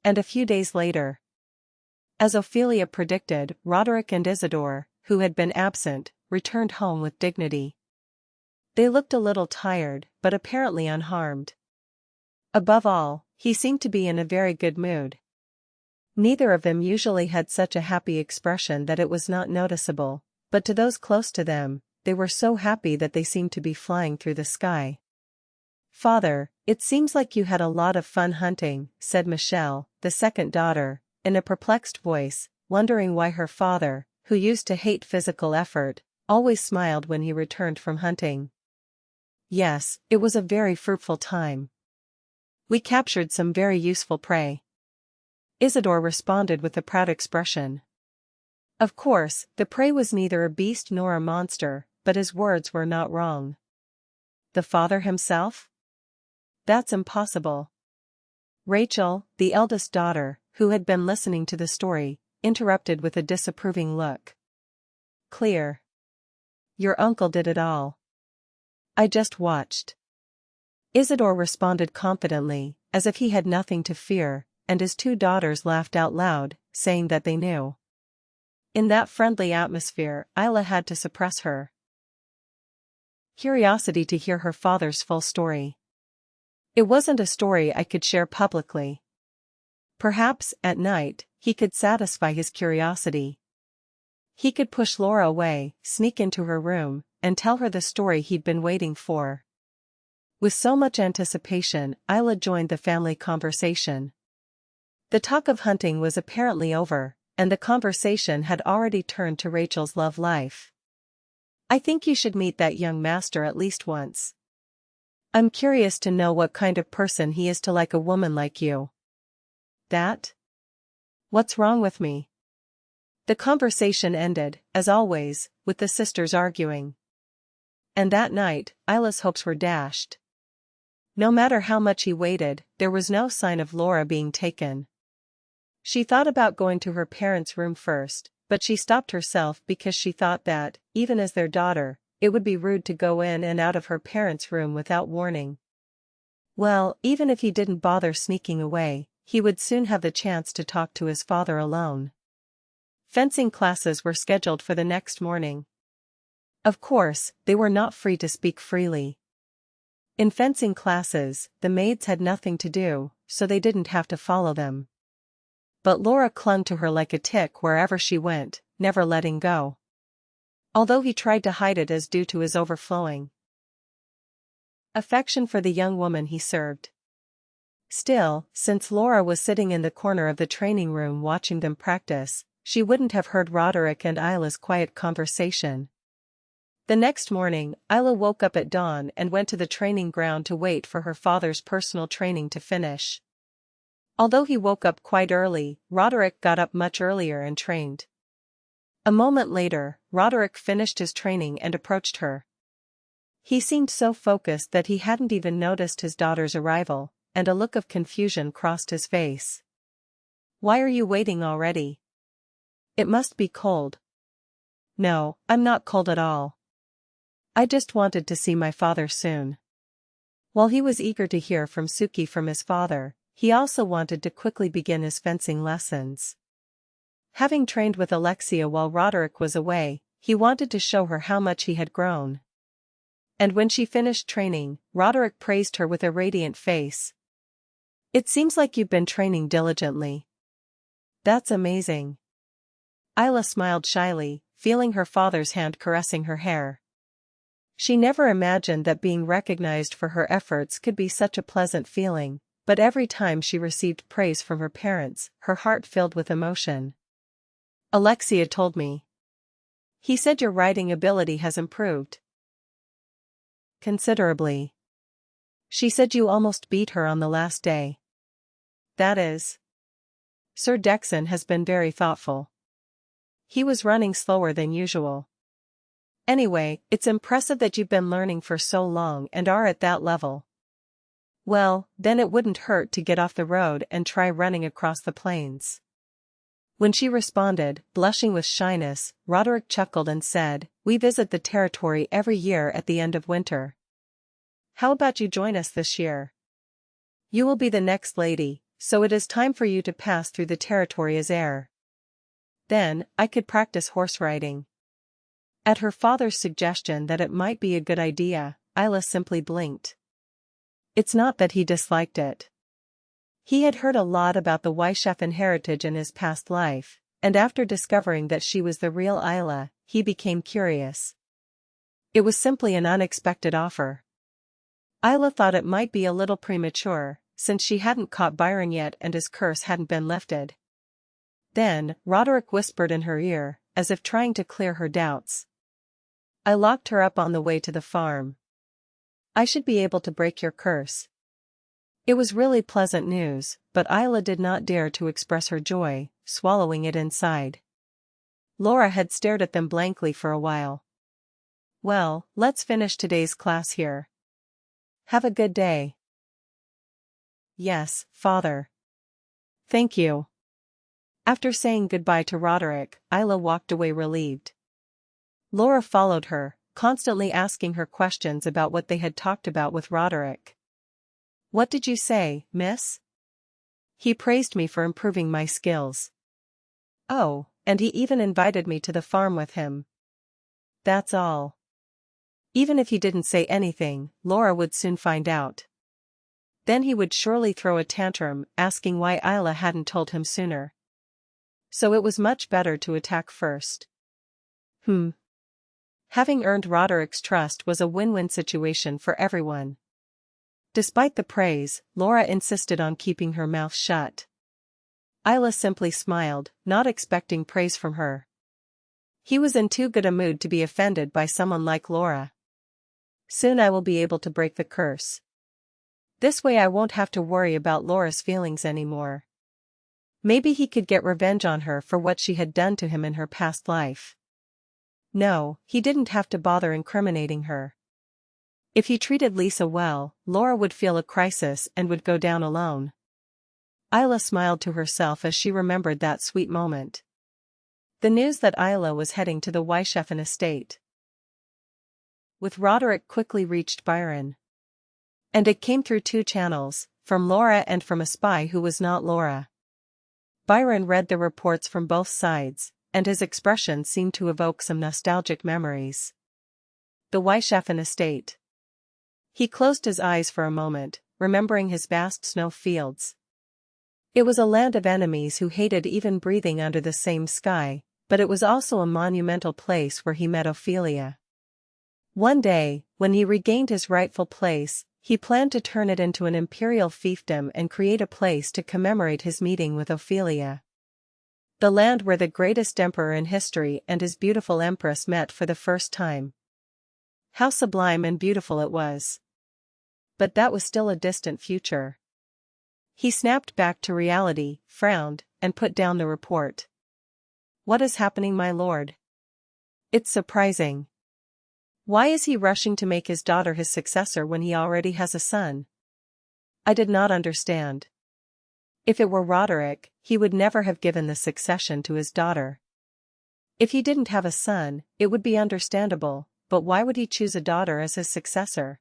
And a few days later, as Ophelia predicted, Roderick and Isidore, who had been absent, returned home with dignity. They looked a little tired, but apparently unharmed. Above all, he seemed to be in a very good mood. Neither of them usually had such a happy expression that it was not noticeable, but to those close to them, they were so happy that they seemed to be flying through the sky. "Father, it seems like you had a lot of fun hunting," said Michelle, the second daughter, in a perplexed voice, wondering why her father, who used to hate physical effort, always smiled when he returned from hunting. "Yes, it was a very fruitful time. We captured some very useful prey," Isidore responded with a proud expression. Of course, the prey was neither a beast nor a monster, but his words were not wrong. The father himself? That's impossible. Rachel, the eldest daughter, who had been listening to the story, interrupted with a disapproving look. "Clear. Your uncle did it all. I just watched." Isidore responded confidently, as if he had nothing to fear, and his two daughters laughed out loud, saying that they knew. In that friendly atmosphere, Isla had to suppress her curiosity to hear her father's full story. It wasn't a story I could share publicly. Perhaps, at night, he could satisfy his curiosity. He could push Laura away, sneak into her room, and tell her the story he'd been waiting for. With so much anticipation, Isla joined the family conversation. The talk of hunting was apparently over, and the conversation had already turned to Rachel's love life. "I think you should meet that young master at least once. I'm curious to know what kind of person he is to like a woman like you." "That? What's wrong with me?" The conversation ended, as always, with the sisters arguing. And that night, Isla's hopes were dashed. No matter how much he waited, there was no sign of Laura being taken. She thought about going to her parents' room first, but she stopped herself because she thought that, even as their daughter, it would be rude to go in and out of her parents' room without warning. Well, even if he didn't bother sneaking away, he would soon have the chance to talk to his father alone. Fencing classes were scheduled for the next morning. Of course, they were not free to speak freely. In fencing classes, the maids had nothing to do, so they didn't have to follow them. But Laura clung to her like a tick wherever she went, never letting go. Although he tried to hide it as due to his overflowing affection for the young woman he served. Still, since Laura was sitting in the corner of the training room watching them practice, she wouldn't have heard Roderick and Isla's quiet conversation. The next morning, Isla woke up at dawn and went to the training ground to wait for her father's personal training to finish. Although he woke up quite early, Roderick got up much earlier and trained. A moment later, Roderick finished his training and approached her. He seemed so focused that he hadn't even noticed his daughter's arrival, and a look of confusion crossed his face. "Why are you waiting already? It must be cold." "No, I'm not cold at all. I just wanted to see my father soon." While he was eager to hear from Suki from his father, he also wanted to quickly begin his fencing lessons. Having trained with Alexia while Roderick was away, he wanted to show her how much he had grown. And when she finished training, Roderick praised her with a radiant face. "It seems like you've been training diligently." "That's amazing." Isla smiled shyly, feeling her father's hand caressing her hair. She never imagined that being recognized for her efforts could be such a pleasant feeling, but every time she received praise from her parents, her heart filled with emotion. "Alexia told me. He said your writing ability has improved considerably. She said you almost beat her on the last day." "That is. Sir Dexon has been very thoughtful. He was running slower than usual. Anyway, it's impressive that you've been learning for so long and are at that level. Well, then it wouldn't hurt to get off the road and try running across the plains." When she responded, blushing with shyness, Roderick chuckled and said, "We visit the territory every year at the end of winter. How about you join us this year? You will be the next lady, so it is time for you to pass through the territory as heir. Then, I could practice horse riding. At her father's suggestion that it might be a good idea, Isla simply blinked. It's not that he disliked it. He had heard a lot about the Weishafen heritage in his past life, and after discovering that she was the real Isla, he became curious. It was simply an unexpected offer. Isla thought it might be a little premature, since she hadn't caught Byron yet and his curse hadn't been lifted. Then, Roderick whispered in her ear, as if trying to clear her doubts. I locked her up on the way to the farm. I should be able to break your curse. It was really pleasant news, but Isla did not dare to express her joy, swallowing it inside. Laura had stared at them blankly for a while. Well, let's finish today's class here. Have a good day. Yes, Father. Thank you. After saying goodbye to Roderick, Isla walked away relieved. Laura followed her, constantly asking her questions about what they had talked about with Roderick. What did you say, miss? He praised me for improving my skills. Oh, and he even invited me to the farm with him. That's all. Even if he didn't say anything, Laura would soon find out. Then he would surely throw a tantrum, asking why Isla hadn't told him sooner. So it was much better to attack first. Having earned Roderick's trust was a win-win situation for everyone. Despite the praise, Laura insisted on keeping her mouth shut. Isla simply smiled, not expecting praise from her. He was in too good a mood to be offended by someone like Laura. Soon I will be able to break the curse. This way I won't have to worry about Laura's feelings anymore. Maybe he could get revenge on her for what she had done to him in her past life. No, he didn't have to bother incriminating her. If he treated Lisa well, Laura would feel a crisis and would go down alone. Isla smiled to herself as she remembered that sweet moment. The news that Isla was heading to the Weishafen estate with Roderick quickly reached Byron. And it came through two channels, from Laura and from a spy who was not Laura. Byron read the reports from both sides, and his expression seemed to evoke some nostalgic memories. The Weishafen estate. He closed his eyes for a moment, remembering his vast snow fields. It was a land of enemies who hated even breathing under the same sky, but it was also a monumental place where he met Ophelia. One day, when he regained his rightful place, he planned to turn it into an imperial fiefdom and create a place to commemorate his meeting with Ophelia. The land where the greatest emperor in history and his beautiful empress met for the first time. How sublime and beautiful it was. But that was still a distant future. He snapped back to reality, frowned, and put down the report. What is happening, my lord? It's surprising. Why is he rushing to make his daughter his successor when he already has a son? I did not understand. If it were Roderick, he would never have given the succession to his daughter. If he didn't have a son, it would be understandable, but why would he choose a daughter as his successor?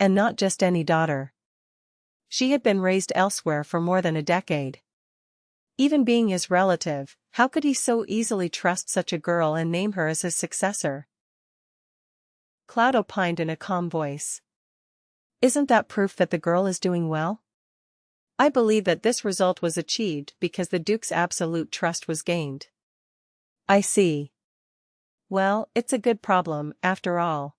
And not just any daughter. She had been raised elsewhere for more than a decade. Even being his relative, how could he so easily trust such a girl and name her as his successor? Cloud opined in a calm voice. Isn't that proof that the girl is doing well? I believe that this result was achieved because the Duke's absolute trust was gained. I see. Well, it's a good problem, after all.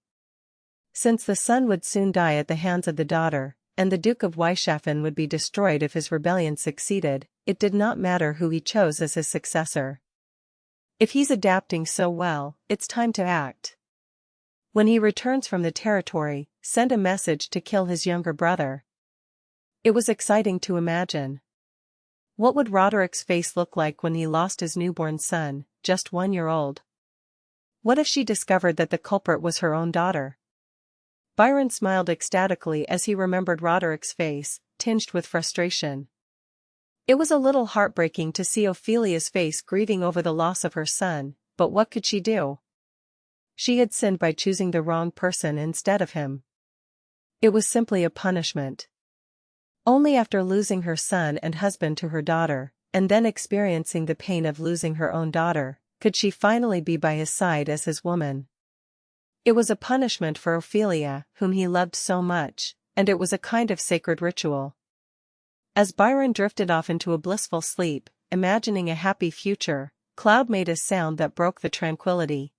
Since the son would soon die at the hands of the daughter, and the Duke of Weishafen would be destroyed if his rebellion succeeded, it did not matter who he chose as his successor. If he's adapting so well, it's time to act. When he returns from the territory, send a message to kill his younger brother. It was exciting to imagine. What would Roderick's face look like when he lost his newborn son, just 1 year old? What if she discovered that the culprit was her own daughter? Byron smiled ecstatically as he remembered Roderick's face, tinged with frustration. It was a little heartbreaking to see Ophelia's face grieving over the loss of her son, but what could she do? She had sinned by choosing the wrong person instead of him. It was simply a punishment. Only after losing her son and husband to her daughter, and then experiencing the pain of losing her own daughter, could she finally be by his side as his woman. It was a punishment for Ophelia, whom he loved so much, and it was a kind of sacred ritual. As Byron drifted off into a blissful sleep, imagining a happy future, Cloud made a sound that broke the tranquility.